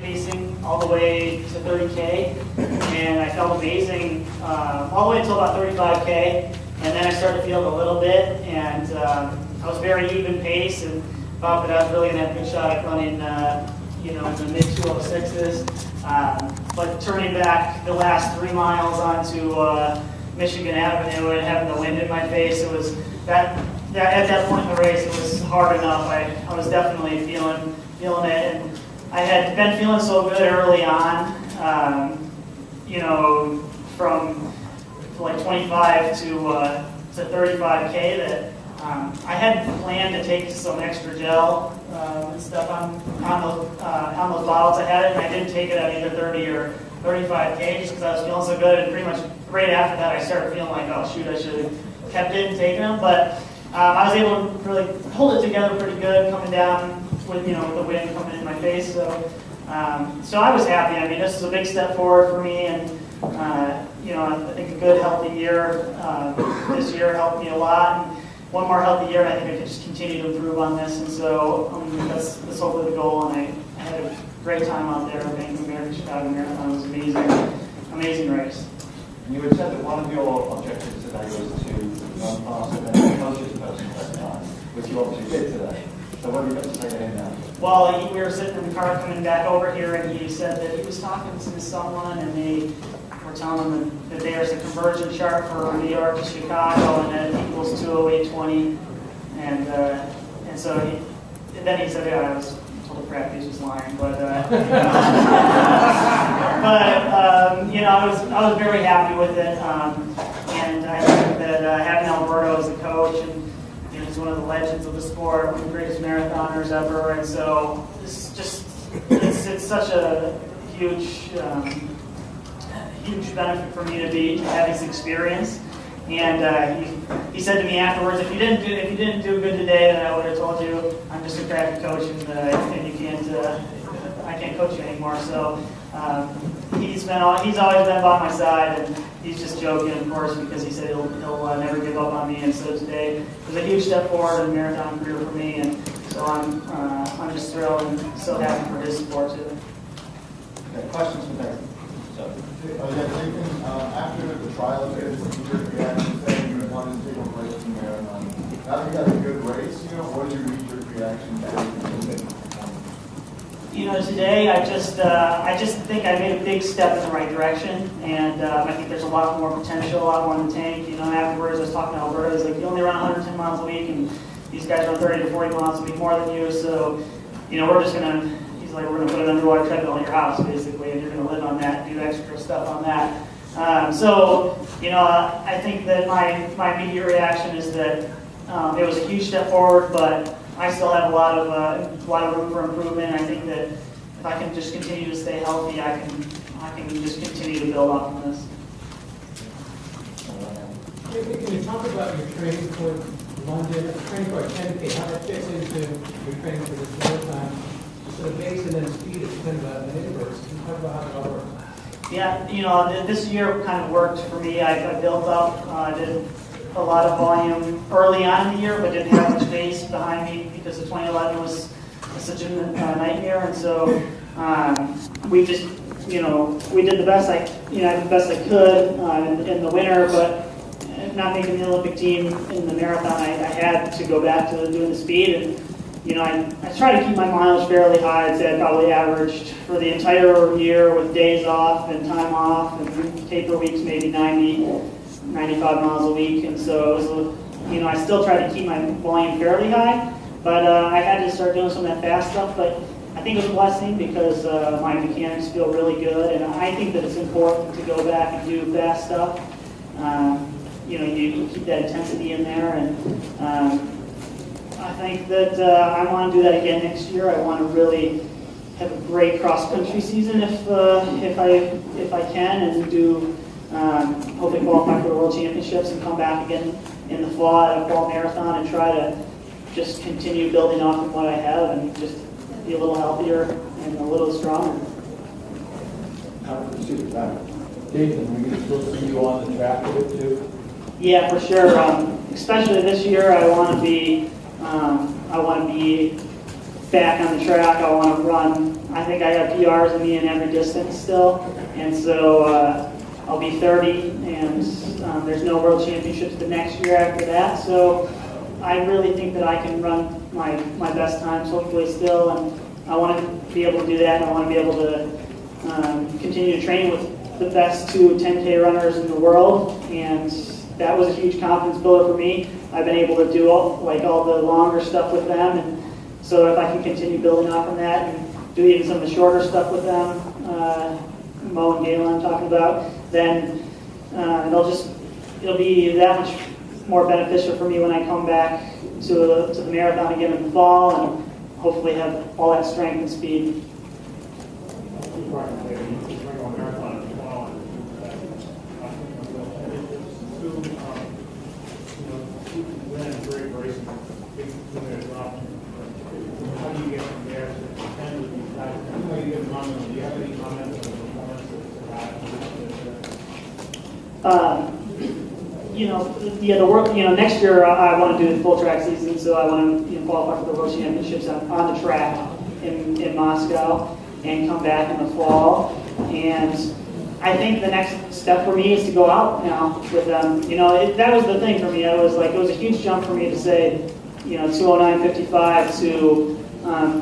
pacing all the way to 30K, and I felt amazing all the way until about 35K, and then I started to feel it a little bit, and I was very even pace, and thought that I was really going to have a good shot at running, in the mid 206s. But turning back the last 3 miles onto Michigan Avenue and having the wind in my face, it was that at that point in the race, it was hard enough. I was definitely feeling it, and I had been feeling so good early on, from like 25 to 35K that I had planned to take some extra gel and stuff on those bottles I had, and I didn't take it at either 30 or 35K just because I was feeling so good. And pretty much right after that, I started feeling like, oh shoot, I should have kept it and taken them. But I was able to really hold it together pretty good, coming down with the wind coming in my face. So I was happy. I mean, this is a big step forward for me, and I think a good healthy year this year helped me a lot. And one more healthy year, and I think I can just continue to improve on this. And so that's hopefully the goal. And I had a great time out there. Bank Chicago Marathon was amazing race. And you had said that one of your objectives today was to run faster than the closest person first time, which you obviously did today. So what have you got to say to him now? Well, we were sitting in the car coming back over here, and he said that he was talking to someone, and they were telling him that there's a conversion chart for New York to Chicago, and that it equals 2:08:20, and so then he said, yeah, I was told crap, he was just lying, but I was very happy with it, and I think that having Alberto as a coach, and he's one of the legends of the sport, one of the greatest marathoners ever, and so it's such a huge benefit for me to have his experience. And he said to me afterwards, if you didn't do good today, then I would have told you I'm just a crappy coach, and you can't I can't coach you anymore. So he's always been by my side, and he's just joking, of course, because he said he'll never give up on me. And so today was a huge step forward in the marathon career for me, and so I'm just thrilled and so happy for his support too. Okay, questions from there? After the trial, you reaction saying you wanted to take a break from marathon. Now that you got a good race, what is your knee-jerk reaction to today I just think I made a big step in the right direction, and I think there's a lot more potential, a lot more in the tank. Afterwards I was talking to Alberto, he's like, you only run 110 miles a week, and these guys run 30 to 40 miles a week more than you, so we're just gonna. He's like, we're going to put an underwater treadmill in your house, basically, and you're going to live on that, do extra stuff on that. I think that my immediate reaction is that it was a huge step forward, but I still have a lot of room for improvement. I think that if I can just continue to stay healthy, I can just continue to build off of this. Can you talk about your training for London, training for a 10K, how that fits into your training for this marathon? So the base and then speed is kind of an inverse. Can you talk about how that works? Yeah, this year kind of worked for me. I built up, did a lot of volume early on in the year, but didn't have much base behind me because the 2011 was such a nightmare. And so we just, we did the best I could in the winter, but not making the Olympic team in the marathon, I had to go back to doing the speed. And I try to keep my mileage fairly high. I'd say I probably averaged for the entire year with days off and time off and taper weeks, maybe 90, 95 miles a week. And so it was, I still tried to keep my volume fairly high, but I had to start doing some of that fast stuff. But I think it was a blessing because my mechanics feel really good, and I think that it's important to go back and do fast stuff. You keep that intensity in there, and I think that I want to do that again next year. I want to really have a great cross-country season if I can, and do hopefully qualify for the World Championships and come back again in the fall at a fall marathon and try to just continue building off of what I have and just be a little healthier and a little stronger. Dathan, we can still see you on the track with it too? Yeah, for sure. Especially this year, I want to be back on the track. I want to run I think I have PRs in me in every distance still, and so I'll be 30, and there's no World Championships the next year after that. So I really think that I can run my best times, hopefully still, and I want to be able to do that, and I want to be able to continue to train with the best 2 10K runners in the world, and that was a huge confidence builder for me. I've been able to do all the longer stuff with them, and so if I can continue building off of that and do even some of the shorter stuff with them, Mo and Galen I'm talking about, then it'll be that much more beneficial for me when I come back to the marathon again in the fall, and hopefully have all that strength and speed. How do you get from there to the 10 with these guys? How do you get from them? Do you have any comments on the performance The work. Next year I want to do the full track season, so I want to qualify for the World Championships on the track in Moscow and come back in the fall. And I think the next step for me is to go out now with them. That was the thing for me. It was a huge jump for me to say, 209.55 to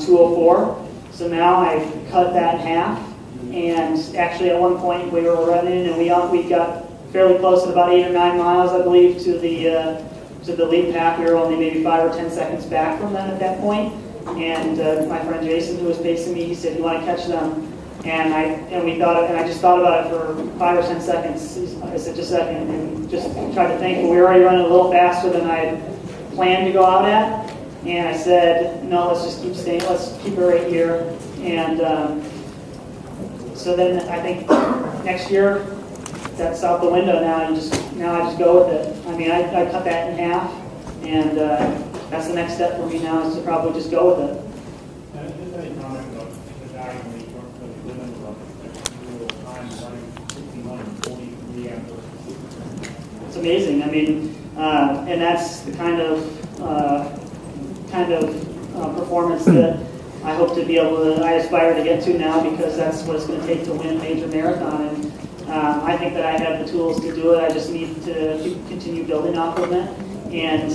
204. So now I've cut that in half. And actually, at one point we were running, and we got fairly close at about 8 or 9 miles, I believe, to the lead pack. We were only maybe 5 or 10 seconds back from them at that point. And my friend Jason, who was pacing me, he said, "You want to catch them?" And I just thought about it for 5 or 10 seconds. I said, "Just a second," and just tried to think. But we were already running a little faster than I had planned to go out at. And I said, "No, let's just keep staying. Let's keep it right here." And so then I think next year, that's out the window now. Now I just go with it. I mean, I cut that in half, and that's the next step for me now, is to probably just go with it. Just any comment about the guy when he worked for the women about the time running 1,643 after. It's amazing. I mean, and that's the kind of performance that I hope to be able to, I aspire to get to now, because that's what it's going to take to win a major marathon. And I think that I have the tools to do it. I just need to continue building off of it. And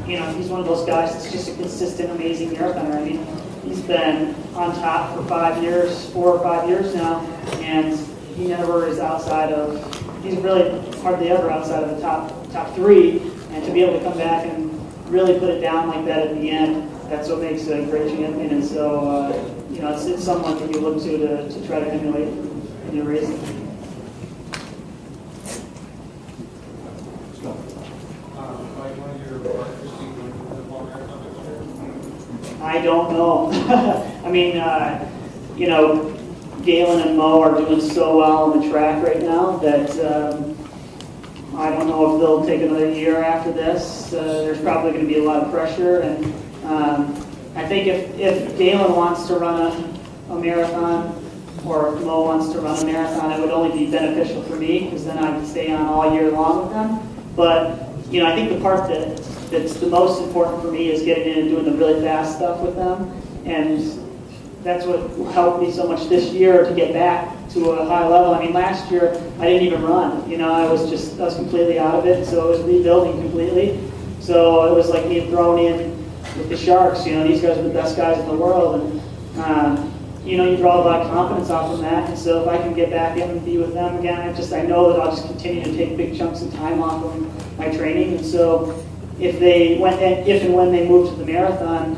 he's one of those guys that's just a consistent, amazing marathoner. I mean, he's been on top for 4 or 5 years now, and he never is outside of. He's really hardly ever outside of the top 3. And to be able to come back and really put it down like that at the end, that's what makes a great champion. And so, it's someone that you look to try to emulate in your racing. I don't know. I mean, Galen and Mo are doing so well on the track right now that I don't know if they'll take another year after this. There's probably going to be a lot of pressure, and I think if Galen wants to run a marathon, or if Mo wants to run a marathon, it would only be beneficial for me, because then I can stay on all year long with them. But I think the part that's the most important for me is getting in and doing the really fast stuff with them, and that's what helped me so much this year to get back to a high level. I mean, last year I didn't even run. I was completely out of it, so it was rebuilding completely. So it was like being thrown in with the sharks. These guys are the best guys in the world, and you draw a lot of confidence off from that. And so if I can get back in and be with them again, I know that I'll just continue to take big chunks of time off of my training. And so if and when they move to the marathon,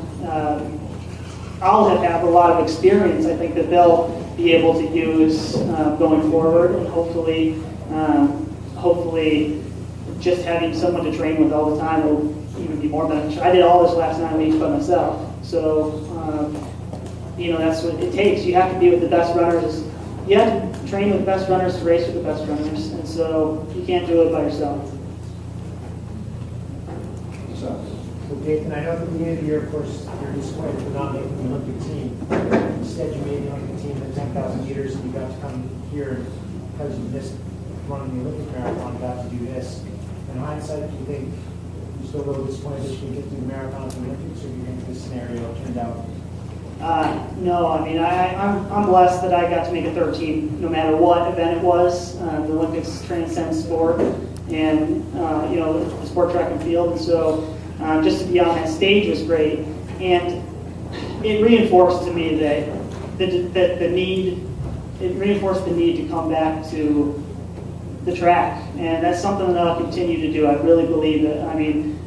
I'll have a lot of experience, I think, that they'll be able to use going forward, and hopefully just having someone to train with all the time will even be more beneficial. I did all this last 9 weeks by myself, so that's what it takes. You have to be with the best runners. You have to train with the best runners to race with the best runners, and so you can't do it by yourself. So Dathan, I know at the beginning of the year, of course, you're disappointed for not making the Olympic team. Instead, you made the Olympic team at 10,000 meters, and you got to come here, and because you missed running the Olympic marathon, got to do this. In hindsight, do you think you're still a little disappointed that you didn't get through the marathon and the Olympics, or do you think this scenario turned out No, I mean, I'm blessed that I got to make a 13 no matter what event it was. The Olympics transcend sport and, the sport track and field. And so just to be on that stage was great. And it reinforced to me that the need to come back to the track. And that's something that I'll continue to do. I really believe it. I mean,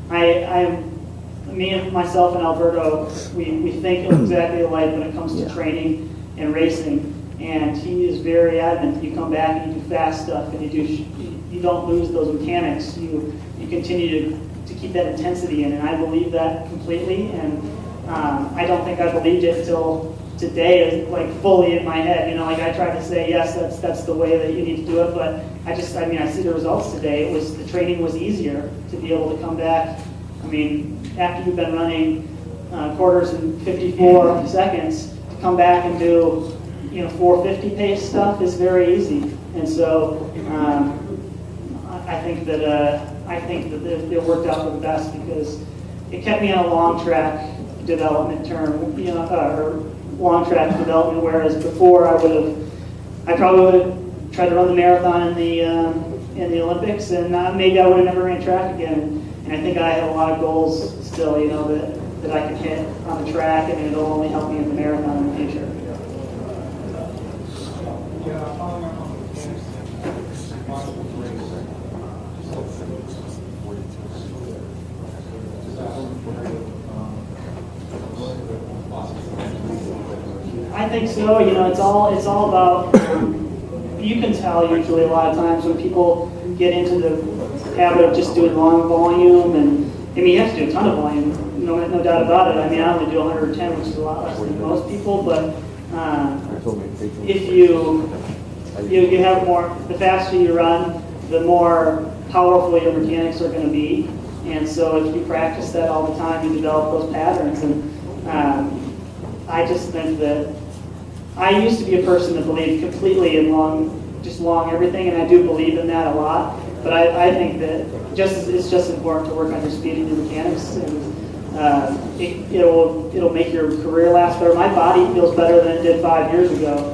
me and myself and Alberto, we think exactly alike when it comes to training and racing. And he is very adamant. You come back and you do fast stuff, and you don't lose those mechanics. You continue to keep that intensity in, and I believe that completely. And I don't think I believed it until today, like fully in my head. Like I tried to say, yes, that's the way that you need to do it, but I see the results today. The training was easier to be able to come back. I mean, after you've been running quarters in 54 seconds, to come back and do 450 pace stuff is very easy. And so I think that it worked out for the best because it kept me on a long track development term, or long track development. Whereas before, I probably would have tried to run the marathon in the Olympics, and maybe I would have never ran track again. And I think I have a lot of goals still, that I can hit on the track, and it'll only help me in the marathon in the future. Yeah, following up on the mechanics, I think so. It's all about. You can tell usually a lot of times when people get into the habit of just doing long volume, and you have to do a ton of volume, no doubt about it. I only do 110, which is a lot less than most people, but if you have more, the faster you run, the more powerful your mechanics are going to be. And so if you practice that all the time, you develop those patterns. And I just think that I used to be a person that believed completely in long everything, and I do believe in that a lot. But I think that it's just important to work on your speed and your mechanics, and it'll make your career last better. My body feels better than it did 5 years ago.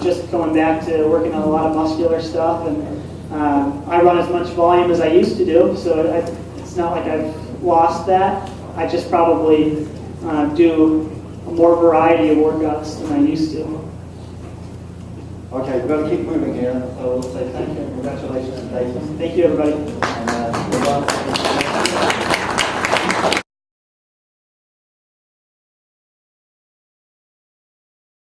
Just going back to working on a lot of muscular stuff, and I run as much volume as I used to do, so it's not like I've lost that. I just probably do more variety of workouts than I used to. Okay, we've got to keep moving here, so we'll say thank you and congratulations, Dathan. Thank you, everybody. And, good luck.